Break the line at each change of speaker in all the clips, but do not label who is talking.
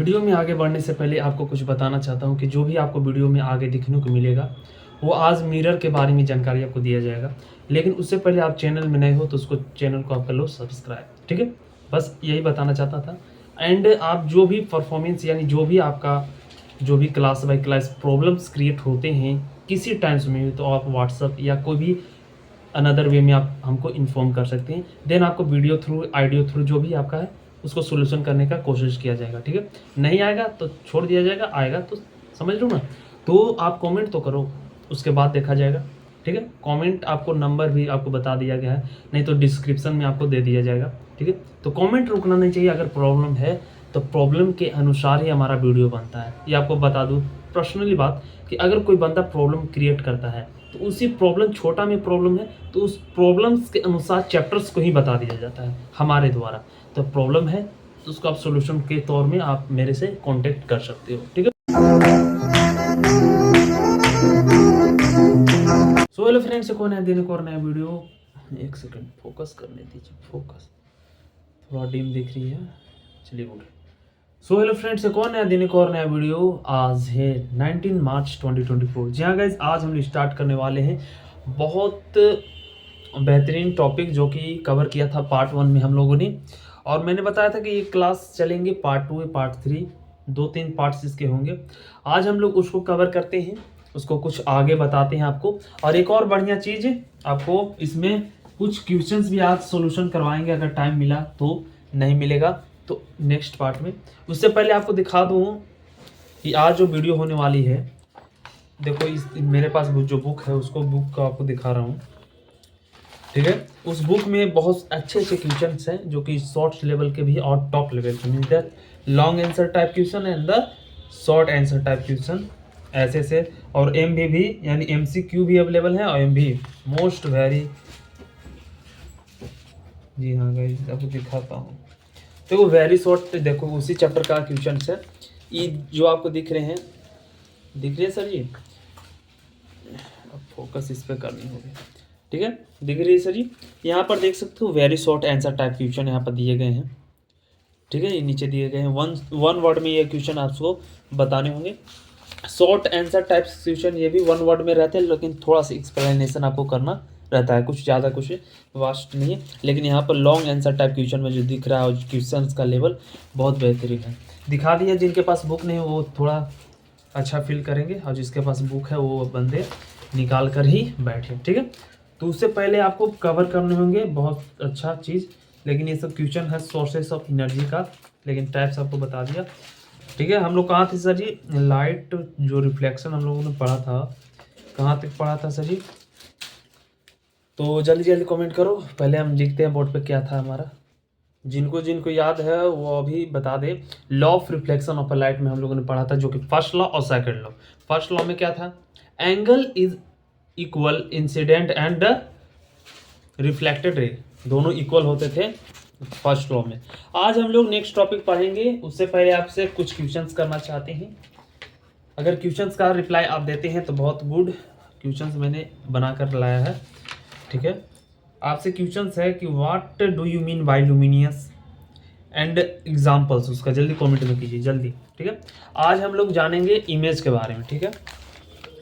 Video में आगे बढ़ने से पहले आपको कुछ बताना चाहता हूँ कि जो भी आपको वीडियो में आगे दिखने को मिलेगा वो आज मिरर के बारे में जानकारी आपको दिया जाएगा। लेकिन उससे पहले आप चैनल में नए हो तो उसको चैनल को आप कर लो सब्सक्राइब, ठीक है। बस यही बताना चाहता था। एंड आप जो भी परफॉर्मेंस यानी जो भी आपका जो भी class by class problems create होते हैं किसी टाइम्स में, तो आप व्हाट्सअप या कोई भी अनदर वे में आप हमको इन्फॉर्म कर सकते हैं। देन आपको वीडियो थ्रू ऑडियो थ्रू जो भी आपका है उसको सोल्यूशन करने का कोशिश किया जाएगा, ठीक है। नहीं आएगा तो छोड़ दिया जाएगा, आएगा तो समझ लो ना। तो आप कमेंट तो करो, उसके बाद देखा जाएगा, ठीक है। कमेंट आपको नंबर भी आपको बता दिया गया है, नहीं तो डिस्क्रिप्शन में आपको दे दिया जाएगा, ठीक है। तो कमेंट रुकना नहीं चाहिए। अगर प्रॉब्लम है तो प्रॉब्लम के अनुसार ही हमारा वीडियो बनता है। ये आपको बता दूँ पर्सनली बात कि अगर कोई बंदा प्रॉब्लम क्रिएट करता है तो उसी प्रॉब्लम, छोटा में प्रॉब्लम है तो उस प्रॉब्लम्स के अनुसार चैप्टर्स को ही बता दिया जाता है हमारे द्वारा। तो प्रॉब्लम है तो उसको आप सोल्यूशन के तौर में आप मेरे से कांटेक्ट कर सकते हो, ठीक है। सो हेलो फ्रेंड्स, कौन है दिन को और नया वीडियो। एक सेकंड फोकस करने दीजिए, फोकस थोड़ा डिम दिख रही है, चलिए गुड। सो हेलो फ्रेंड्स, कौन नया दिन को और नया वीडियो। आज है 19 मार्च 2024। जी हाँ गाइज, आज हम स्टार्ट करने वाले हैं बहुत बेहतरीन टॉपिक जो कि कवर किया था पार्ट 1 में हम लोगों ने। और मैंने बताया था कि ये क्लास चलेंगे पार्ट 2 पार्ट 3, 2-3 पार्ट्स इसके होंगे। आज हम लोग उसको कवर करते हैं, उसको कुछ आगे बताते हैं आपको। और एक और बढ़िया चीज़ आपको इसमें कुछ क्वेश्चंस भी आज सॉल्यूशन करवाएंगे, अगर टाइम मिला तो, नहीं मिलेगा तो नेक्स्ट पार्ट में। उससे पहले आपको दिखा दूँ कि आज जो वीडियो होने वाली है, देखो इस मेरे पास जो बुक है उसको बुक को आपको दिखा रहा हूँ, ठीक है। उस बुक में बहुत अच्छे अच्छे क्वेश्चंस हैं जो कि शॉर्ट लेवल के भी और टॉप लेवल के, mean that long answer type question and the short answer type question ऐसे से। और एम भी यानी MCQ भी अवेलेबल है और एम भी मोस्ट वेरी। जी हाँ गाइस, आपको दिखाता हूँ। देखो वेरी शॉर्ट, देखो उसी चैप्टर का क्वेश्चन है ये जो आपको दिख रहे हैं, दिख रही है सर जी। अब फोकस इस पर करनी होगी, ठीक है। दिख रही है सर जी, यहाँ पर देख सकते हो very short answer type question यहाँ पर दिए गए हैं, ठीक है। ये नीचे दिए गए हैं, वन वर्ड में ये क्वेश्चन आपको बताने होंगे। शॉर्ट आंसर टाइप क्वेश्चन ये भी 1 वर्ड में रहते हैं, लेकिन थोड़ा सा एक्सप्लेनेशन आपको करना रहता है, कुछ ज़्यादा कुछ वास्ट नहीं है। लेकिन यहाँ पर लॉन्ग आंसर टाइप क्वेश्चन में जो दिख रहा है क्वेश्चन का लेवल बहुत बेहतरीन है। दिखा दिया, जिनके पास बुक नहीं है वो थोड़ा अच्छा फील करेंगे, और जिसके पास बुक है वो बंदे निकाल कर ही बैठे, ठीक है। तो उससे पहले आपको कवर करने होंगे बहुत अच्छा चीज़, लेकिन ये सब क्वेश्चन है सोर्सेस ऑफ एनर्जी का, लेकिन टाइप्स आपको बता दिया, ठीक है। हम लोग कहाँ थे सर जी, लाइट जो रिफ्लेक्शन हम लोगों ने पढ़ा था, कहाँ तक पढ़ा था सर जी। तो जल्दी जल्दी कमेंट करो, पहले हम लिखते हैं बोर्ड पे क्या था हमारा। जिनको जिनको याद है वो अभी बता दे। Law of reflection of a light में हम लोगों ने पढ़ा था, जो कि फर्स्ट लॉ और सेकंड लॉ। फर्स्ट लॉ में क्या था, angle is equal incident and reflected ray, दोनों इक्वल होते थे फर्स्ट लॉ में। आज हम लोग नेक्स्ट टॉपिक पढ़ेंगे, उससे पहले आपसे कुछ क्वेश्चंस करना चाहते हैं। अगर क्वेश्चंस का रिप्लाई आप देते हैं तो बहुत गुड, क्वेश्चंस मैंने बनाकर लाया है, ठीक है। आपसे क्वेश्चंस है कि what do you mean by luminous and examples, उसका जल्दी कमेंट में कीजिए जल्दी, ठीक है। आज हम लोग जानेंगे इमेज के बारे में, ठीक है।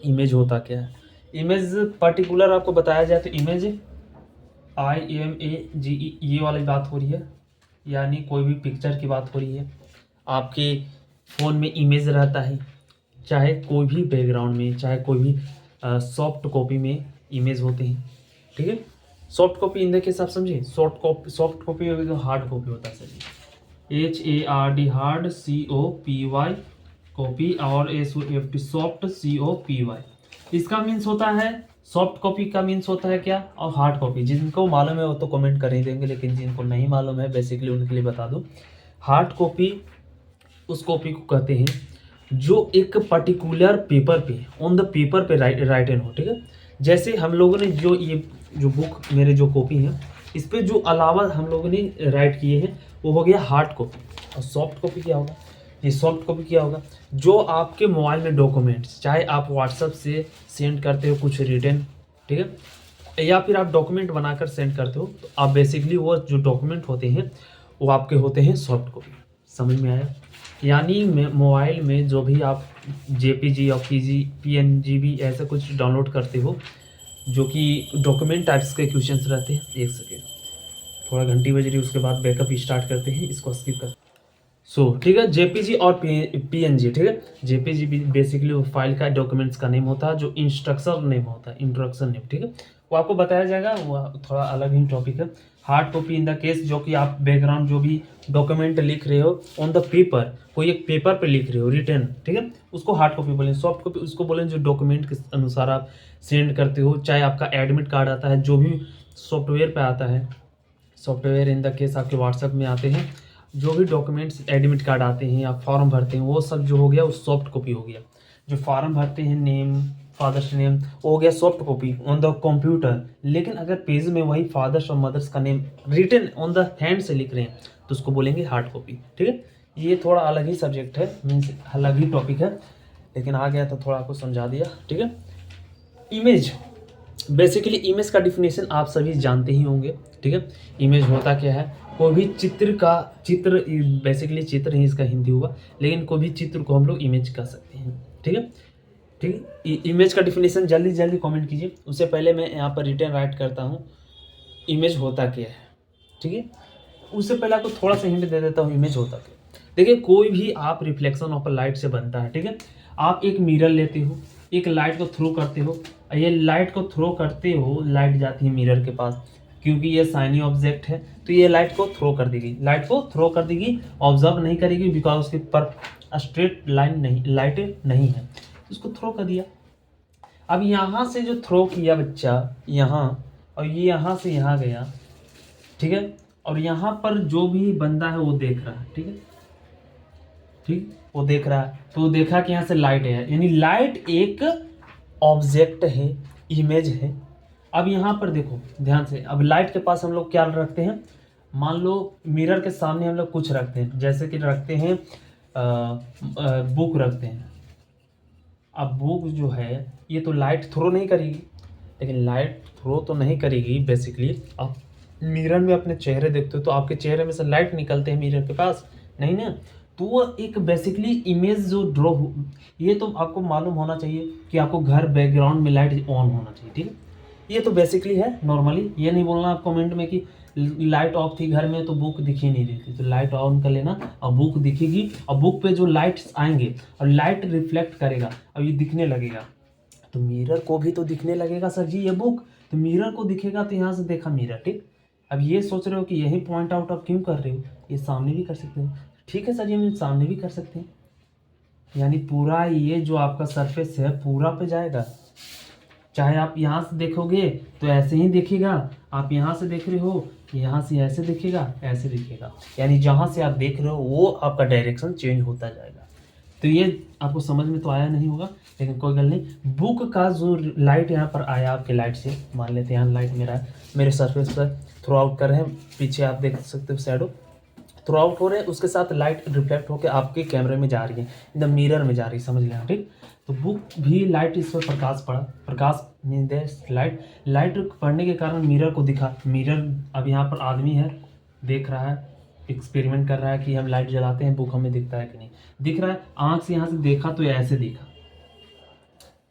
इमेज होता क्या है, इमेज पर्टिकुलर आपको बताया जाए तो इमेज IMAGE ये वाली बात हो रही है, यानी कोई भी पिक्चर की बात हो रही है। आपके फ़ोन में इमेज रहता है, चाहे कोई भी बैकग्राउंड में, चाहे कोई भी सॉफ्ट कॉपी में इमेज होते हैं, ठीक है। सॉफ्ट कॉपी इन के साथ समझिए, सॉफ्ट कॉपी होगी तो हार्ड कॉपी होता है sir, HARD hard, COPY copy, और SOFT सॉफ्ट, COPY। इसका मीन्स होता है, सॉफ्ट कॉपी का मीन्स होता है क्या, और हार्ड कॉपी। जिनको मालूम है वो तो कमेंट कर ही देंगे, लेकिन जिनको नहीं मालूम है बेसिकली उनके लिए बता दूं। हार्ड कॉपी उस कॉपी को कहते हैं जो एक पर्टिकुलर पेपर पे, ऑन द पेपर पे राइट एंड हो, ठीक है। जैसे हम लोगों ने जो ये जो बुक मेरे जो कॉपी है इस पे जो अलावा हम लोगों ने राइट किए हैं वो हो गया हार्ड कॉपी। और सॉफ्ट कॉपी क्या होगा, ये सॉफ्ट कॉपी क्या होगा, जो आपके मोबाइल में डॉक्यूमेंट्स, चाहे आप व्हाट्सएप से सेंड करते हो कुछ रिटर्न, ठीक है, या फिर आप डॉक्यूमेंट बनाकर सेंड करते हो, तो आप बेसिकली वो जो डॉक्यूमेंट होते हैं वो आपके होते हैं सॉफ्ट कॉपी, समझ में आया? यानी मोबाइल में जो भी आप जेपीजी और पीएनजी भी ऐसा कुछ डाउनलोड करते हो जो कि डॉक्यूमेंट टाइप्स के क्वेश्चंस रहते हैं। एक सेकेंड, थोड़ा घंटी बज रही है, उसके बाद बैकअप स्टार्ट करते हैं, इसको स्किप कर। ठीक है, जेपीजी और पीएनजी, ठीक है। जेपीजी बेसिकली वो फाइल का डॉक्यूमेंट्स का नेम होता है, जो इंस्ट्रक्शन नेम होता है, इंट्रोडक्शन नेम, ठीक है। वो आपको बताया जाएगा, वो थोड़ा अलग ही टॉपिक है। Hard copy in the case जो कि आप बैकग्राउंड जो भी डॉक्यूमेंट लिख रहे हो ऑन द पेपर, कोई एक पेपर पे लिख रहे हो रिटर्न, ठीक है, उसको हार्ड कॉपी बोलें। सॉफ्ट कॉपी उसको बोलें जो डॉक्यूमेंट के अनुसार आप सेंड करते हो, चाहे आपका एडमिट कार्ड आता है, जो भी सॉफ्टवेयर पे आता है, सॉफ्टवेयर इन द केस आपके व्हाट्सएप में आते हैं, जो भी डॉक्यूमेंट्स एडमिट कार्ड आते हैं या फॉर्म भरते हैं, वो सब जो हो गया वो सॉफ्ट कॉपी हो गया। जो फॉर्म भरते हैं, नेम, फादर्स नेम, वो हो गया soft copy on the computer. लेकिन अगर पेज में वही फादर्स और मदर्स का name written on the hand से लिख रहे हैं तो उसको बोलेंगे हार्ड कॉपी, ठीक है। ये थोड़ा अलग ही सब्जेक्ट है, मीन्स अलग ही टॉपिक है, लेकिन आ गया तो थोड़ा आपको समझा दिया, ठीक है। इमेज, बेसिकली इमेज का डिफिनेशन आप सभी जानते ही होंगे, ठीक है। इमेज होता क्या है? कोई भी चित्र बेसिकली चित्र ही इसका हिंदी हुआ, लेकिन कोई भी चित्र को हम लोग इमेज कह सकते हैं, ठीक है। ठीक है, इमेज का डिफिनेशन जल्दी जल्दी कमेंट कीजिए। उससे पहले मैं यहाँ पर रिटर्न राइट करता हूँ, इमेज होता क्या है, ठीक है। उससे पहले आपको थोड़ा सा हिंट दे देता हूँ, इमेज होता क्या। देखिए, कोई भी आप रिफ्लेक्शन ऑफ लाइट से बनता है, ठीक है। आप एक मिरर लेते हो, एक लाइट को थ्रो करते हो, ये लाइट को थ्रो करते हो, लाइट जाती है मिरर के पास, क्योंकि ये शाइनी ऑब्जेक्ट है तो ये लाइट को थ्रो कर देगी, लाइट को थ्रो कर देगी, ऑब्जर्व नहीं करेगी, बिकॉज उसके पर स्ट्रेट लाइन नहीं, लाइट नहीं है, उसको थ्रो कर दिया। अब यहाँ से जो थ्रो किया बच्चा, यहाँ, और ये यहाँ से यहाँ गया, ठीक है, और यहाँ पर जो भी बंदा है वो देख रहा है, ठीक है, ठीक, वो देख रहा है, तो वो देखा कि यहाँ से लाइट है, यानी लाइट एक ऑब्जेक्ट है, इमेज है। अब यहाँ पर देखो ध्यान से, अब लाइट के पास हम लोग क्या रखते हैं, मान लो मिरर के सामने हम लोग कुछ रखते हैं, जैसे कि रखते हैं बुक रखते हैं। अब बुक जो है ये तो लाइट थ्रो नहीं करेगी, लेकिन लाइट थ्रो तो नहीं करेगी बेसिकली। आप मिरर में अपने चेहरे देखते हो तो आपके चेहरे में से लाइट निकलते हैं मिरर के पास, नहीं ना, तो वो एक बेसिकली इमेज जो ड्रॉ हो, ये तो आपको मालूम होना चाहिए कि आपको घर बैकग्राउंड में लाइट ऑन होना चाहिए, ठीक है। ये तो बेसिकली है नॉर्मली, ये नहीं बोलना आप कमेंट में कि लाइट ऑफ थी घर में तो बुक दिख ही नहीं रही थी, तो लाइट ऑन कर लेना और बुक दिखेगी, और बुक पे जो लाइट्स आएंगे और लाइट रिफ्लेक्ट करेगा और ये दिखने लगेगा, तो मिरर को भी तो दिखने लगेगा सर जी ये बुक, तो मिरर को दिखेगा, तो यहाँ से देखा मिरर, ठीक। अब ये सोच रहे हो कि यही पॉइंट आउट आप क्यों कर रहे हो, ये सामने भी कर सकते हो, ठीक है सर जी, हम सामने भी कर सकते हैं, यानी पूरा ये जो आपका सरफेस है पूरा पे जाएगा। चाहे आप यहाँ से देखोगे तो ऐसे ही दिखेगा, आप यहाँ से देख रहे हो यहाँ से ऐसे दिखेगा, ऐसे दिखेगा, यानी जहाँ से आप देख रहे हो वो आपका डायरेक्शन चेंज होता जाएगा। तो ये आपको समझ में तो आया नहीं होगा, लेकिन कोई गल नहीं। बुक का जो लाइट यहाँ पर आया आपके लाइट से, मान लेते हैं यहाँ लाइट मेरा है, मेरे सरफेस पर थ्रो आउट कर रहे हैं, पीछे आप देख सकते हो शैडो थ्रो आउट हो रहे हैं, उसके साथ लाइट रिफ्लेक्ट होकर आपके कैमरे में जा रही है, एकदम मिरर में जा रही है, समझ लेना, ठीक। तो बुक भी लाइट, इस पर प्रकाश पड़ा, प्रकाश मीन्स लाइट, लाइट पड़ने के कारण मिरर को दिखा, मिरर, अब यहाँ पर आदमी है देख रहा है, एक्सपेरिमेंट कर रहा है कि हम लाइट जलाते हैं बुक हमें दिखता है कि नहीं दिख रहा है, आँख से यहाँ से देखा तो ऐसे दिखा,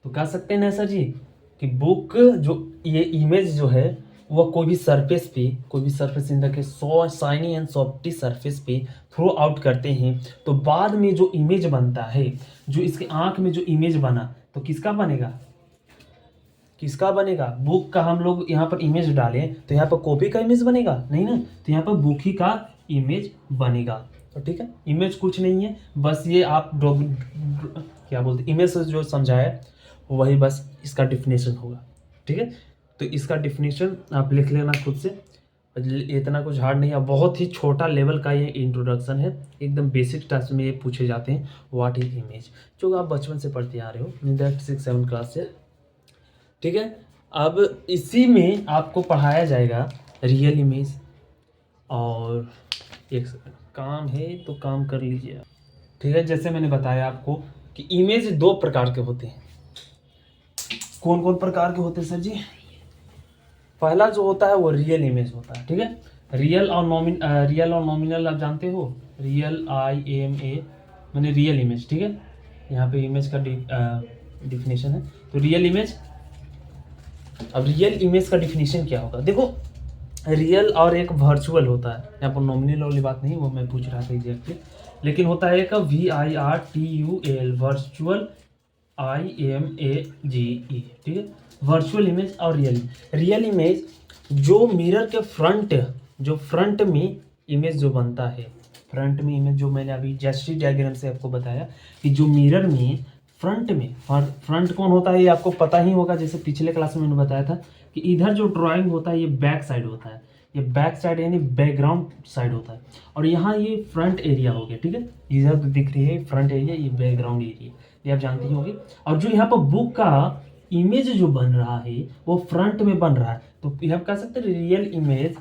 तो कह सकते हैं ना सर जी कि बुक जो ये इमेज जो है वह कोई भी सरफेस पे, कोई भी surface in the so shiny and softy surface पे थ्रो आउट करते हैं, तो बाद में जो इमेज बनता है, जो इसके आंख में जो इमेज बना, तो किसका बनेगा, किसका बनेगा, बुक का। हम लोग यहाँ पर इमेज डालें तो यहाँ पर कॉपी का इमेज बनेगा नहीं ना, तो यहाँ पर बुक ही का इमेज बनेगा, तो ठीक है। इमेज कुछ नहीं है, बस ये आप क्या बोलते इमेज से जो समझाया वही बस इसका डिफिनेशन होगा, ठीक है। तो इसका डिफिनेशन आप लिख लेना खुद से, इतना कुछ हार्ड नहीं है, बहुत ही छोटा लेवल का ये इंट्रोडक्शन है, एकदम बेसिक टाइप्स में ये पूछे जाते हैं व्हाट इज इमेज, जो आप बचपन से पढ़ते आ रहे हो इन दैट 6-7 क्लास से, ठीक है। अब इसी में आपको पढ़ाया जाएगा रियल इमेज, और एक काम है तो काम कर लीजिए, ठीक है। जैसे मैंने बताया आपको कि इमेज 2 प्रकार के होते हैं, कौन कौन प्रकार के होते हैं सर जी, पहला जो होता है वो रियल इमेज होता है, ठीक है। रियल और नॉमिनल आप जानते हो, रियल IMA मैंने रियल इमेज, ठीक है। यहाँ पे इमेज का डिफिनेशन है, तो रियल इमेज। अब रियल इमेज का डिफिनेशन क्या होगा, देखो रियल और एक वर्चुअल होता है, यहाँ पर नॉमिनल वाली बात नहीं, वो मैं पूछ रहा था एग्जैक्टली, लेकिन होता है एक VIRTUAL वर्चुअल IMAGE, ठीक है। वर्चुअल इमेज और रियल इमेज जो मिरर के फ्रंट में इमेज जो बनता है, फ्रंट में इमेज जो मैंने अभी जेस्टी डायग्राम से आपको बताया कि जो मिरर में फ्रंट कौन होता है ये आपको पता ही होगा, जैसे पिछले क्लास में मैंने बताया था कि इधर जो ड्राइंग होता है ये बैक साइड होता है, ये बैक साइड यानी बैकग्राउंड साइड होता है, और यहाँ ये फ्रंट एरिया हो गया, ठीक है। इधर तो दिख रही है फ्रंट एरिया, ये बैकग्राउंड एरिया, ये आप जानती ही होगी। और जो यहाँ पर बुक का इमेज जो बन रहा है वो फ्रंट में बन रहा है, तो ये हम कह सकते हैं real image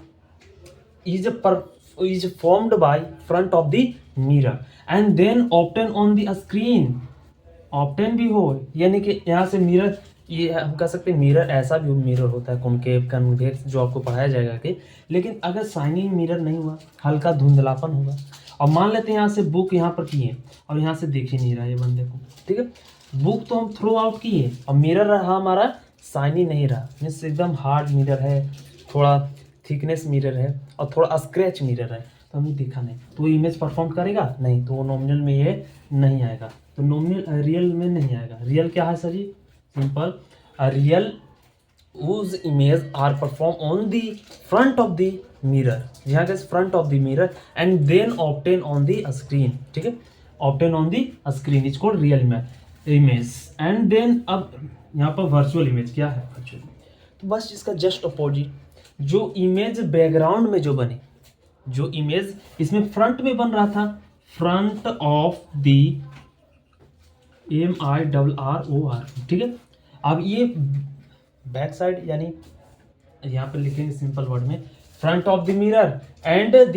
is formed by front of the mirror and then obtained on the screen। Obtain भी हो यानी कि यहाँ से मिरर, ये हम कह सकते हैं मिरर ऐसा भी मिरर होता है कॉनकेव कन्वेक्स जो आपको पढ़ाया जाएगा कि, लेकिन अगर शाइनिंग मिरर नहीं हुआ, हल्का धुंधलापन होगा। और मान लेते हैं यहाँ से बुक यहाँ पर किए और यहाँ से देख ही नहीं रहा ये बंदे को, ठीक है। बुक तो हम थ्रो आउट किए और मिरर रहा हमारा शाइनी नहीं रहा, मीन्स एकदम हार्ड मिरर है, थोड़ा थिकनेस मिरर है और थोड़ा स्क्रैच मिरर है, तो हमें दिखा नहीं, तो वो इमेज परफॉर्म करेगा नहीं, तो वो नॉमिनल में ये नहीं आएगा, तो नॉमिनल रियल में नहीं आएगा। रियल क्या है sir ji, simple, real whose image are perform on the front of the mirror, यहाँ के front of the mirror and then obtain on the screen, ठीक है। Obtain on the screen is called real image and then, अब यहाँ पर virtual image क्या है, virtual, तो बस इसका जस्ट अपोजिट, जो इमेज बैकग्राउंड में जो बने, जो इमेज इसमें फ्रंट में बन रहा था, फ्रंट ऑफ द MIRROR, ठीक है। अब ये बैक साइड यानी यहाँ पर लिखेंगे सिंपल वर्ड में, front of the mirror and the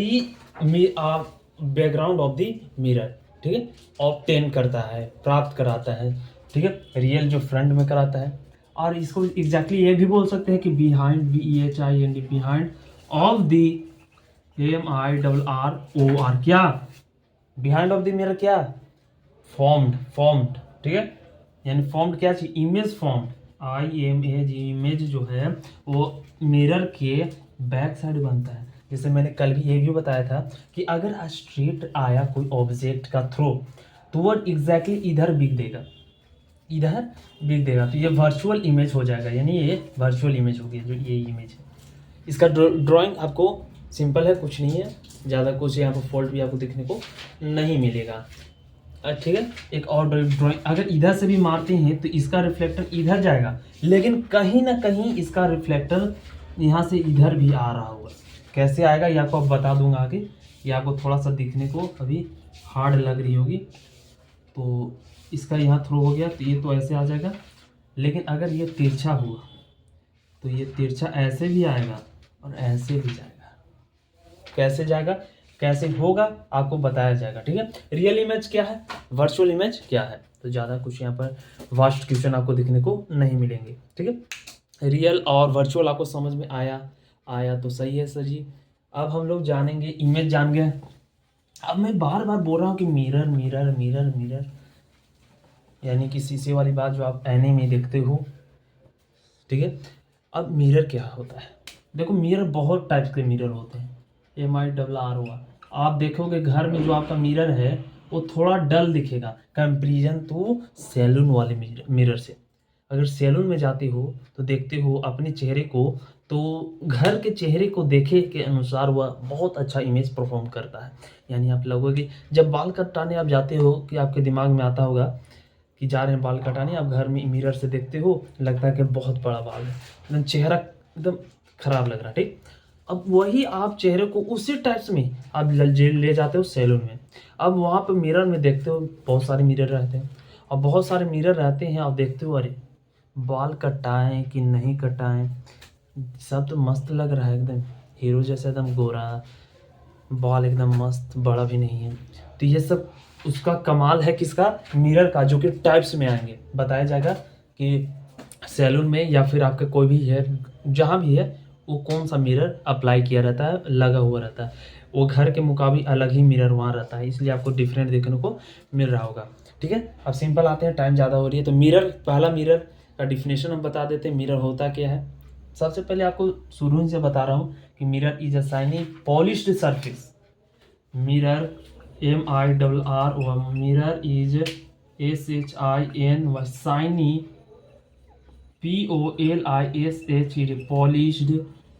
background of the mirror, ठीक है, ऑब्टेन करता है, प्राप्त कराता है, ठीक है। रियल जो फ्रंट में कराता है, और इसको एग्जैक्टली ये भी बोल सकते हैं कि behind, BEHIND, behind of the MIRROR, क्या बिहाइंड ऑफ द मिरर, क्या फॉर्म्ड, ठीक है, यानी फॉर्म्ड क्या चीज, इमेज फॉर्म्ड, IMAG, इमेज जो है वो मिरर के बैक साइड बनता है। जैसे मैंने कल भी ये भी बताया था कि अगर स्ट्रेट आया कोई ऑब्जेक्ट का थ्रो, तो वो एग्जैक्टली इधर बिक देगा, तो ये वर्चुअल इमेज हो जाएगा, यानी ये वर्चुअल इमेज होगी, जो ये इमेज है। इसका ड्राइंग आपको सिंपल है, कुछ नहीं है ज़्यादा, कुछ यहाँ पर फॉल्ट भी आपको देखने को नहीं मिलेगा, ठीक है। एक और ड्राइंग, अगर इधर से भी मारते हैं तो इसका रिफ्लेक्टर इधर जाएगा, लेकिन कहीं ना कहीं इसका रिफ्लेक्टर यहाँ से इधर भी आ रहा होगा, कैसे आएगा ये आपको अब बता दूंगा आगे, ये आपको थोड़ा सा दिखने को अभी हार्ड लग रही होगी, तो इसका यहाँ थ्रो हो गया तो ये तो ऐसे आ जाएगा, लेकिन अगर ये तिरछा हुआ तो ये तिरछा ऐसे भी आएगा और ऐसे भी जाएगा, कैसे जाएगा, कैसे होगा आपको बताया जाएगा, ठीक है। रियल इमेज क्या है, वर्चुअल इमेज क्या है, तो ज़्यादा कुछ यहाँ पर वास्ट क्वेश्चन आपको देखने को नहीं मिलेंगे, ठीक है। रियल और वर्चुअल आपको समझ में आया तो सही है सर जी। अब हम लोग जानेंगे, इमेज जान गए, अब मैं बार बार बोल रहा हूँ कि मिरर मिरर मिरर मिरर, यानी कि शीशे वाली बात जो आप आईने में देखते हो, ठीक है। अब मिरर क्या होता है, देखो मिरर बहुत टाइप्स के मिरर होते हैं, MIRROR, आप देखोगे घर में जो आपका मिरर है वो थोड़ा डल दिखेगा कंपेरिजन टू सैलून वाले मिरर से। अगर सैलून में जाते हो तो देखते हो अपने चेहरे को, तो घर के चेहरे को देखे के अनुसार वह बहुत अच्छा इमेज परफॉर्म करता है। यानी आप लोगों की जब बाल कटाने आप जाते हो कि आपके दिमाग में आता होगा कि जा रहे हैं बाल कटाने, आप घर में मिरर से देखते हो, लगता है कि बहुत बड़ा बाल है, एकदम चेहरा एकदम खराब लग रहा है, ठीक। अब वही आप चेहरे को उसी टाइप्स में आप ले जाते हो सैलून में, अब वहाँ पे मिरर में देखते हो बहुत सारे मिरर रहते हैं, और बहुत सारे मिरर रहते हैं, आप देखते हो अरे बाल कटाएं कि नहीं कटाएं, सब तो मस्त लग रहा है, एकदम हीरो जैसा, एकदम गोरा, बाल एकदम मस्त, बड़ा भी नहीं है। तो ये सब उसका कमाल है किसका, मिरर का, जो कि टाइप्स में आएंगे, बताया जाएगा कि सैलून में या फिर आपके कोई भी है जहाँ भी है वो कौन सा मिरर अप्लाई किया रहता है, लगा हुआ रहता है। वो घर के मुकाबले अलग ही मिरर वहाँ रहता है, इसलिए आपको डिफरेंट देखने को मिल रहा होगा। ठीक है, अब सिंपल आते हैं, टाइम ज़्यादा हो रही है। तो मिरर, पहला मिरर का डिफिनेशन हम बता देते हैं, मिरर होता क्या है। सबसे पहले आपको शुरू से बता रहा हूँ कि mirror is a shiny polished surface. Mirror MIRR, mirror is SHIN, shiny POLISHED, polished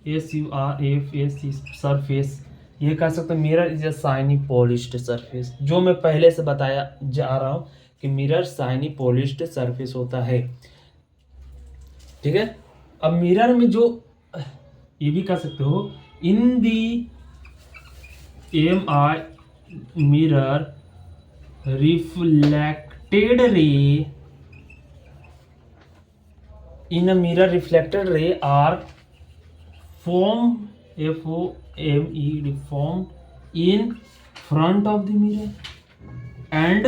SURFACE, surface. ये कह सकते हैं mirror is a shiny polished surface, जो मैं पहले से बताया जा रहा हूँ कि मिरर शाइनी पॉलिश्ड सरफेस होता है। ठीक है, अब मिरर में जो, ये भी कह सकते हो, इन दी MI mirror reflected ray, in a mirror reflected ray are formed, FOME, formed in front of the mirror and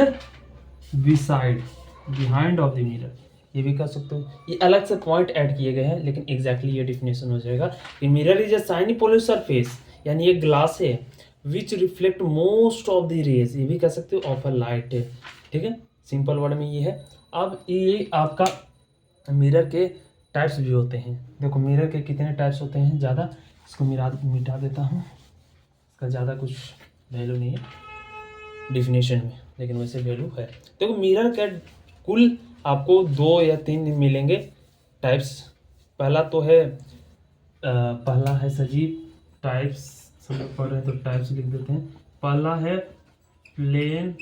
beside, behind of the mirror। ये भी कह सकते हो, ये अलग से पॉइंट ऐड किए गए हैं, लेकिन एग्जैक्टली ये डिफिनेशन हो जाएगा कि mirror is a shiny polish surface, यानी ये ग्लास है which reflect most of the rays, ये भी कह सकते हो ऑफ अ लाइट। ठीक है, सिंपल वर्ड में ये है। अब ये आपका मिरर के टाइप्स भी होते हैं। देखो मिरर के कितने टाइप्स होते हैं, ज़्यादा इसको मिटा देता हूँ, इसका ज़्यादा कुछ वैल्यू नहीं है डिफिनेशन में, लेकिन वैसे वैल्यू है। देखो मिरर के कुल आपको 2 या 3 मिलेंगे टाइप्स। पहला तो है पहला है सजीव टाइप्स, सब लोग पढ़ रहे हैं तो टाइप्स लिख देते हैं। पहला है प्लेन,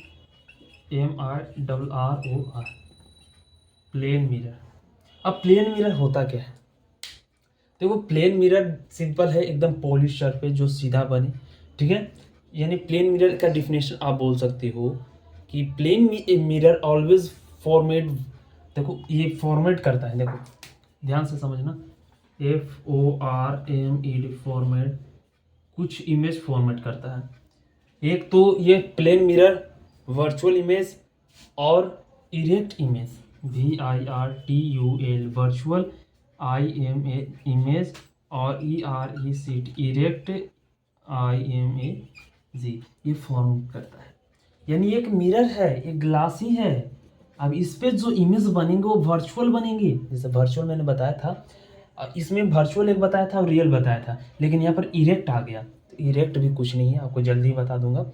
MIRROR, प्लेन मिरर। अब प्लेन मिरर होता क्या है, देखो प्लेन मिरर सिंपल है, एकदम पॉलिश सरफेस जो सीधा बने। ठीक है, यानी प्लेन मिरर का डिफिनेशन आप बोल सकते हो कि प्लेन मिरर ऑलवेज फॉर्मेट, देखो ये फॉर्मेट करता है, देखो ध्यान से समझना, FORMED, फॉर्मेट, कुछ इमेज फॉर्मेट करता है। एक तो ये प्लेन मिरर वर्चुअल इमेज और erect image, VIRTUL, virtual, image, और ERECT, इरेक्ट, IMAG, ये फॉर्म करता है। यानी एक मिरर है, एक ग्लास ही है। अब इस पे जो इमेज बनेंगे वो वर्चुअल बनेंगे, जैसे वर्चुअल मैंने बताया था, इसमें वर्चुअल एक बताया था और रियल बताया था, लेकिन यहाँ पर इरेक्ट आ गया। तो इरेक्ट भी कुछ नहीं है, आपको जल्दी बता दूंगा।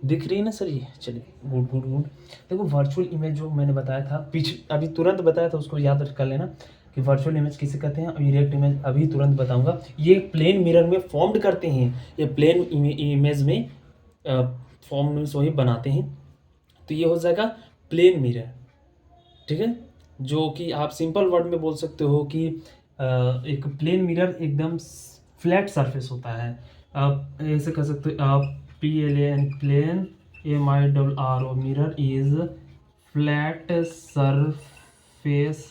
दिख रही है ना सर ये, चलिए गुड गुड गुड। देखो वर्चुअल इमेज जो मैंने बताया था अभी तुरंत बताया था, उसको याद कर लेना कि वर्चुअल इमेज किसे कहते हैं, और इरेक्ट इमेज अभी तुरंत बताऊंगा। ये प्लेन मिरर में फॉर्म्ड करते हैं, ये प्लेन इमेज में फॉर्म में वही बनाते हैं। तो ये हो जाएगा प्लेन मिरर। ठीक है, जो कि आप सिंपल वर्ड में बोल सकते हो कि एक प्लेन मिरर एकदम फ्लैट सरफेस होता है। आप ऐसे कह सकते हो, आप PLAN, plane, MIRROR, mirror is flat surface.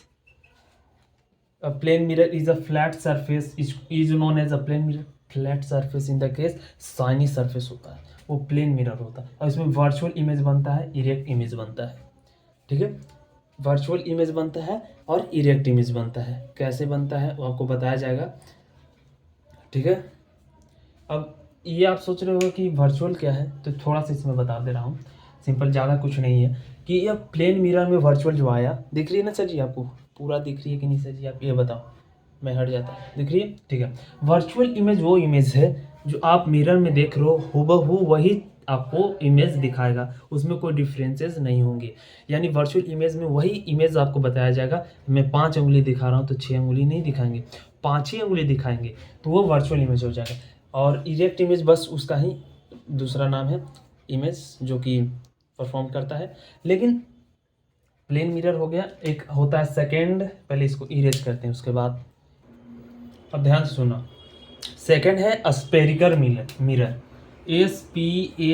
A plane mirror is a flat surface, is known as a plane mirror, flat surface in the case shiny surface होता है, वो प्लेन मिरर होता है। और इसमें वर्चुअल इमेज बनता है, erect image बनता है। ठीक है, वर्चुअल इमेज बनता है और इरेक्ट इमेज बनता है। कैसे बनता है वो आपको बताया जाएगा। ठीक है, अब ये आप सोच रहे हो कि वर्चुअल क्या है, तो थोड़ा सा इसमें बता दे रहा हूँ, सिंपल, ज़्यादा कुछ नहीं है। कि यह प्लेन मिरर में वर्चुअल जो आया, दिख रही है ना सर जी, आपको पूरा दिख रही है कि नहीं सर जी, आप ये बताओ, मैं हट जाता हूँ, दिख रही है। ठीक है, वर्चुअल इमेज वो इमेज है जो आप मिरर में देख रहे हो, हूबहू वही आपको इमेज दिखाएगा, उसमें कोई डिफरेंसेस नहीं होंगे। यानी वर्चुअल इमेज में वही इमेज आपको बताया जाएगा। मैं 5 उंगली दिखा रहा हूँ तो 6 उंगली नहीं दिखाएंगे, 5 ही उंगली दिखाएंगे, तो वो वर्चुअल इमेज हो जाएगा। और इरेक्ट इमेज बस उसका ही दूसरा नाम है, इमेज जो कि परफॉर्म करता है। लेकिन प्लेन मिरर हो गया, एक होता है सेकेंड, पहले इसको इरेज करते हैं उसके बाद। अब ध्यान से सुना, सेकेंड है स्पेरिकल मिरर, SPHERICAL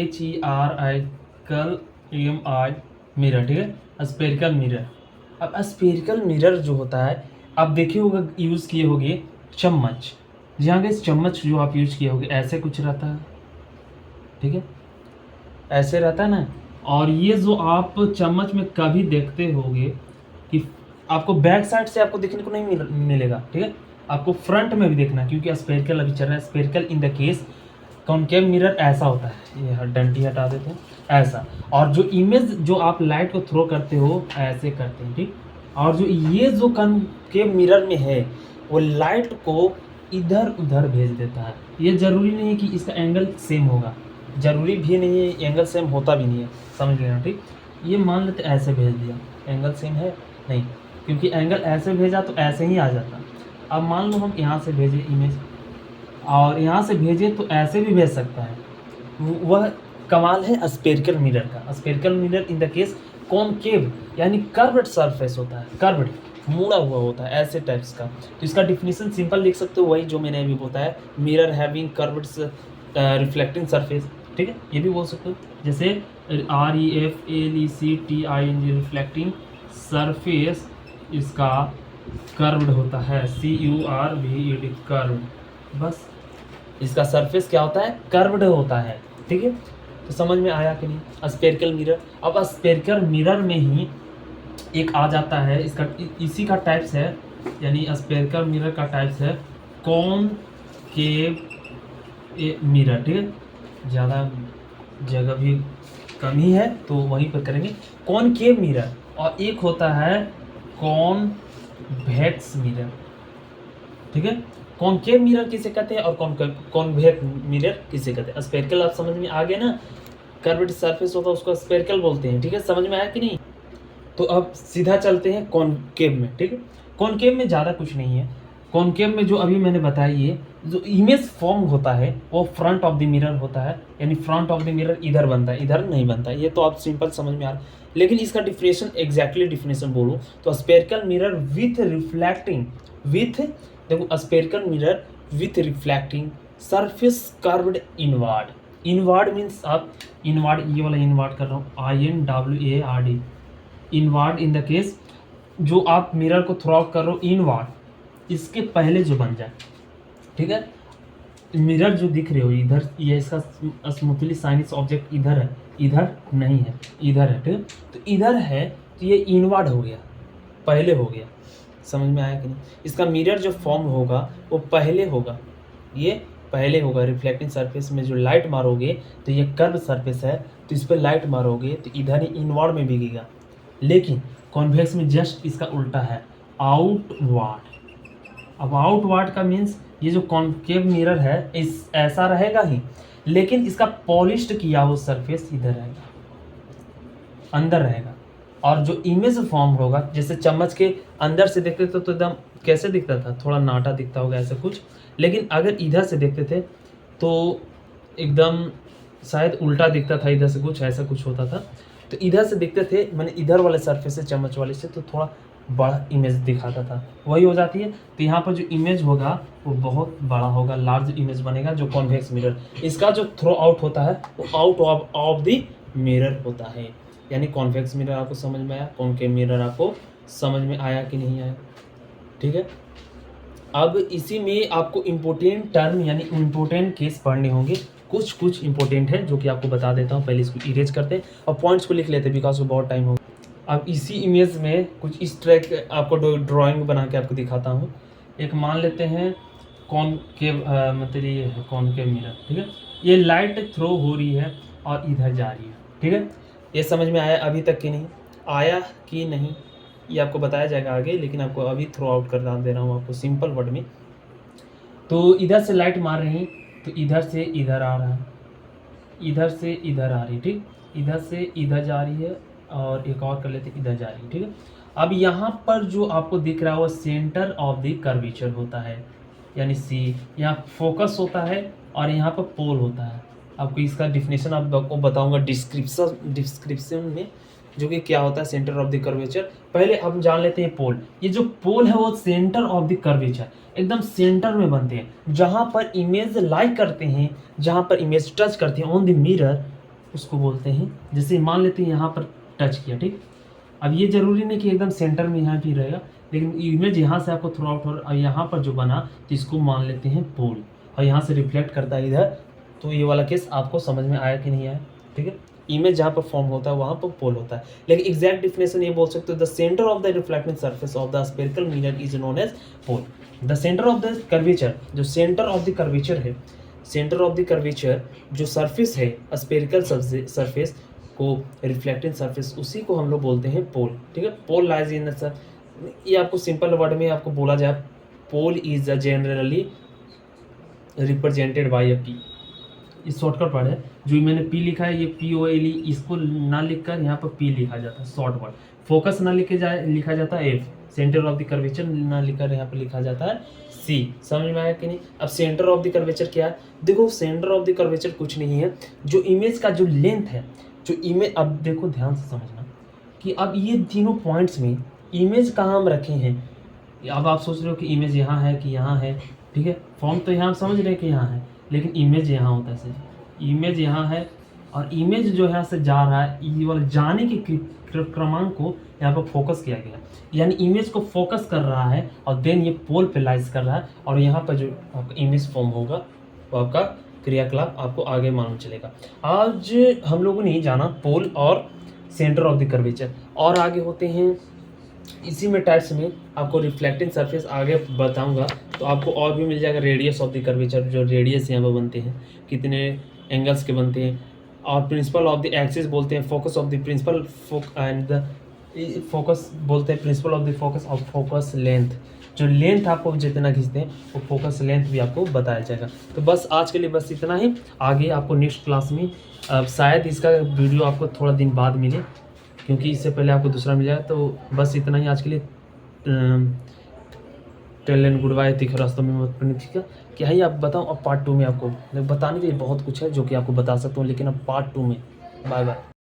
मिरर। ठीक है, स्पेरिकल मिरर। अब स्पेरिकल मिरर जो होता है, आप देखे होगा यूज़ किए होगे चम्मच, जहाँ के चम्मच जो आप यूज किए होगे ऐसे कुछ रहता है। ठीक है, ऐसे रहता है ना। और ये जो आप चम्मच में कभी देखते होगे कि आपको बैक साइड से आपको देखने को नहीं मिलेगा। ठीक है, आपको फ्रंट में भी देखना, क्योंकि स्फेरिकल अभी चल रहा है। Spherical in the case concave mirror ऐसा होता है, ये डंडी हटा देते हैं ऐसा, और जो इमेज जो आप लाइट को थ्रो करते हो ऐसे करते हैं, ठीक। और जो ये जो कॉनकेव मिरर में है वो लाइट को इधर उधर भेज देता है। ये ज़रूरी नहीं है कि इसका एंगल सेम होगा, ज़रूरी भी नहीं है, एंगल सेम होता भी नहीं है, समझ लेना, ठीक। ये मान लेते ऐसे भेज दिया, एंगल सेम है नहीं, क्योंकि एंगल ऐसे भेजा तो ऐसे ही आ जाता। अब मान लो हम यहाँ से भेजें इमेज और यहाँ से भेजें तो ऐसे भी भेज सकता है। वह कमाल है स्फेरिकल मिरर का। Spherical mirror in the case concave यानी कर्व्ड सरफेस होता है, कर्व्ड मुड़ा हुआ होता है ऐसे टाइप्स का। तो इसका डिफिनीशन सिंपल लिख सकते हो, वही जो मैंने अभी बताया, mirror having curved reflecting surface, ठीक है। ये भी बोल सकते हो, जैसे REFLECTING रिफ्लेक्टिंग सरफेस इसका कर्व्ड होता है, CURVED कर्व्ड, बस इसका सरफेस क्या होता है, कर्व्ड होता है, ठीक है। तो समझ में आया कि नहीं स्फेरिकल मिरर। अब स्फेरिकल मिरर में ही एक आ जाता है इसका, इसी का टाइप्स है, यानी स्फेरिकल मिरर का टाइप्स है कॉनकेव मिरर, ठीक है। ज़्यादा जगह भी कम ही है तो वहीं पर करेंगे कॉनकेव मिरर, और एक होता है कॉन्वेक्स मिरर, ठीक है। कॉनकेव मिरर किसे कहते हैं और कॉन्वेक्स मिरर किसे कहते हैं। स्फेरिकल आप समझ में आ गए ना, कर्व्ड सरफेस होता है उसको स्फेरिकल बोलते हैं, ठीक है, समझ में आया कि नहीं। तो अब सीधा चलते हैं कॉनकेव में, ठीक है। कॉनकेव में ज़्यादा कुछ नहीं है। कॉनकेव में जो अभी मैंने बताया, ये जो इमेज फॉर्म होता है वो फ्रंट ऑफ द मिरर होता है, यानी फ्रंट ऑफ द मिरर इधर बनता है, इधर नहीं बनता है। ये तो आप सिंपल समझ में आ रहा है, लेकिन इसका डिफिनेशन एग्जैक्टली डिफिनेशन बोलो तो spherical mirror with reflecting, with देखो spherical mirror with reflecting surface curved inward. Inward means आप इनवर्ड, ये वाला इनवर्ड कर रहा हूँ, INWARD, inward in the case जो आप मिरर को थ्रो आउट कर रहे हो इनवर्ड, इसके पहले जो बन जाए, ठीक है। मिरर जो दिख रहे हो इधर, ये इसका स्मूथली साइनिस ऑब्जेक्ट इधर है, इधर नहीं है, इधर है, ठीक है। तो इधर है तो ये इनवर्ड हो गया, पहले हो गया, समझ में आया कि नहीं। इसका मिरर जो फॉर्म होगा वो पहले होगा, ये पहले होगा। रिफ्लेक्टिंग सरफेस में जो लाइट मारोगे तो ये कर्व सरफेस है, तो इस पर लाइट मारोगे तो इधर ही इनवर्ड में भीगेगा। लेकिन कॉन्वेक्स में जस्ट इसका उल्टा है, आउटवर्ड। अब आउटवर्ड का मीन्स ये जो कॉन्केव मिरर है इस ऐसा रहेगा ही, लेकिन इसका पॉलिश्ड किया हुआ सरफेस इधर रहेगा, अंदर रहेगा। और जो इमेज फॉर्म होगा, जैसे चम्मच के अंदर से देखते थे तो एकदम कैसे दिखता था, थोड़ा नाटा दिखता होगा ऐसा कुछ, लेकिन अगर इधर से देखते थे तो एकदम शायद उल्टा दिखता था, इधर से कुछ ऐसा कुछ होता था। तो इधर से देखते थे, मैंने इधर वाले सरफेस से चम्मच वाले से तो थोड़ा बड़ा इमेज दिखाता था, वही हो जाती है। तो यहाँ पर जो इमेज होगा वो बहुत बड़ा होगा, लार्ज इमेज बनेगा जो कॉन्वेक्स मिरर। इसका जो थ्रो आउट होता है वो आउट ऑफ द मिरर होता है, यानी कॉन्वेक्स मिरर आपको समझ में आया, कॉनकेव मिरर आपको समझ में आया कि नहीं आया, ठीक है। अब इसी में आपको इम्पोर्टेंट टर्म यानी इम्पोर्टेंट केस पढ़ने होंगे, कुछ इंपॉर्टेंट है जो कि आपको बता देता हूँ। पहले इसको इरेज करते हैं और पॉइंट्स को लिख लेते हैं बिकॉज वो बहुत टाइम होगा। अब इसी इमेज में कुछ इस ट्रैक आपको ड्राइंग बना के आपको दिखाता हूँ। एक मान लेते हैं कॉनकेव, मतलब ये है कॉनकेव मिरर, ठीक है। ये लाइट थ्रो हो रही है और इधर जा रही है, ठीक है। ये समझ में आया अभी तक कि नहीं आया कि नहीं, ये आपको बताया जाएगा आगे, लेकिन आपको अभी थ्रो आउट कर दे रहा हूँ आपको सिंपल वर्ड में। तो इधर से लाइट मार रही तो इधर से इधर आ रहा है, इधर से इधर आ रही, ठीक, इधर से इधर जा रही है, और एक और कर लेते इधर जा रही है, ठीक है। अब यहाँ पर जो आपको दिख रहा है वो सेंटर ऑफ द कर्वेचर होता है, यानी सी, यहाँ फोकस होता है और यहाँ पर पोल होता है। आपको इसका डिफिनेशन आपको बताऊंगा डिस्क्रिप्शन में, जो कि क्या होता है सेंटर ऑफ द कर्वेचर। पहले हम जान लेते हैं पोल। ये जो पोल है वो सेंटर ऑफ द कर्वेचर, एकदम सेंटर में बनते हैं, जहाँ पर इमेज लाइक करते हैं, जहाँ पर इमेज टच करते हैं ऑन द मिरर, उसको बोलते हैं। जैसे मान लेते हैं यहाँ पर टच किया, ठीक। अब ये जरूरी नहीं कि एकदम सेंटर में यहाँ भी रहेगा, लेकिन इमेज यहाँ से आपको थ्रू आउट हो रहा है, यहाँ पर जो बना तो इसको मान लेते हैं पोल, और यहाँ से रिफ्लेक्ट करता है इधर। तो ये वाला केस आपको समझ में आया कि नहीं आया, ठीक है। इमेज जहाँ पर फॉर्म होता है वहाँ पर पोल होता है। लेकिन एग्जैक्ट डिफिनेशन ये बोल सकते हो, the centre of the reflecting surface of the spherical mirror is known as pole. The centre of the curvature, जो सेंटर ऑफ द कर्वेचर है, सेंटर ऑफ द कर्वेचर जो सरफेस है स्फेरिकल सरफेस को reflecting surface, उसी को हम लोग बोलते हैं पोल। ठीक है, पोल लाइज इन सर, ये आपको सिंपल वर्ड में आपको बोला जाए, pole is generally represented by a P. ये शॉर्टकट वर्ड है, जो मैंने पी लिखा है ये POLE, इसको ना लिखकर यहाँ पर पी लिखा जाता है शॉर्ट वर्ड। फोकस ना लिखा जाता है F, centre of the curvature ना लिखकर यहाँ पर लिखा जाता है सी। समझ में आया कि नहीं? अब सेंटर ऑफ द कर्वेचर क्या है? देखो सेंटर ऑफ द कर्वेचर कुछ नहीं है, जो इमेज का जो लेंथ है, जो इमेज, अब देखो ध्यान से समझना कि अब ये तीनों पॉइंट्स में इमेज कहाँ हम रखे हैं। अब आप सोच रहे हो कि इमेज यहाँ है कि यहाँ है, ठीक है, फॉर्म तो यहाँ समझ रहे हैं कि यहाँ है, लेकिन इमेज यहाँ होता है सर, इमेज यहाँ है, और इमेज जो यहाँ से जा रहा है, ये वाला जाने के क्रमांक को यहाँ पर फोकस किया गया, यानी इमेज को फोकस कर रहा है और देन ये पोल पे लाइज कर रहा है, और यहाँ पर जो आपका इमेज फॉर्म होगा वो आपका क्रियाकलाप आपको आगे मालूम चलेगा। आज हम लोगों ने जाना पोल और सेंटर ऑफ द कर्वेचर, और आगे होते हैं इसी में टाइप्स में आपको रिफ्लेक्टिंग सरफेस आगे बताऊंगा, तो आपको और भी मिल जाएगा रेडियस ऑफ द कर्वेचर, जो रेडियस यहाँ पर बनते हैं, कितने एंगल्स के बनते हैं, और प्रिंसिपल ऑफ द एक्सिस बोलते हैं, focus of the principal and the focus बोलते हैं, प्रिंसिपल ऑफ द फोकस और फोकस लेंथ, जो लेंथ आपको जितना खींचते हैं वो फोकस लेंथ भी आपको बताया जाएगा। तो बस आज के लिए बस इतना ही, आगे आपको नेक्स्ट क्लास में शायद इसका वीडियो आपको थोड़ा दिन बाद मिले, क्योंकि इससे पहले आपको दूसरा मिल जाएगा। तो बस इतना ही आज के लिए। टेल एंड गुड बाय, तीखे रास्तों में मत पड़ने, ठीक है। क्या है आप बताऊँ, अब पार्ट 2 में आपको बताने के लिए बहुत कुछ है जो कि आपको बता सकता हूँ, लेकिन अब पार्ट 2 में। Bye bye.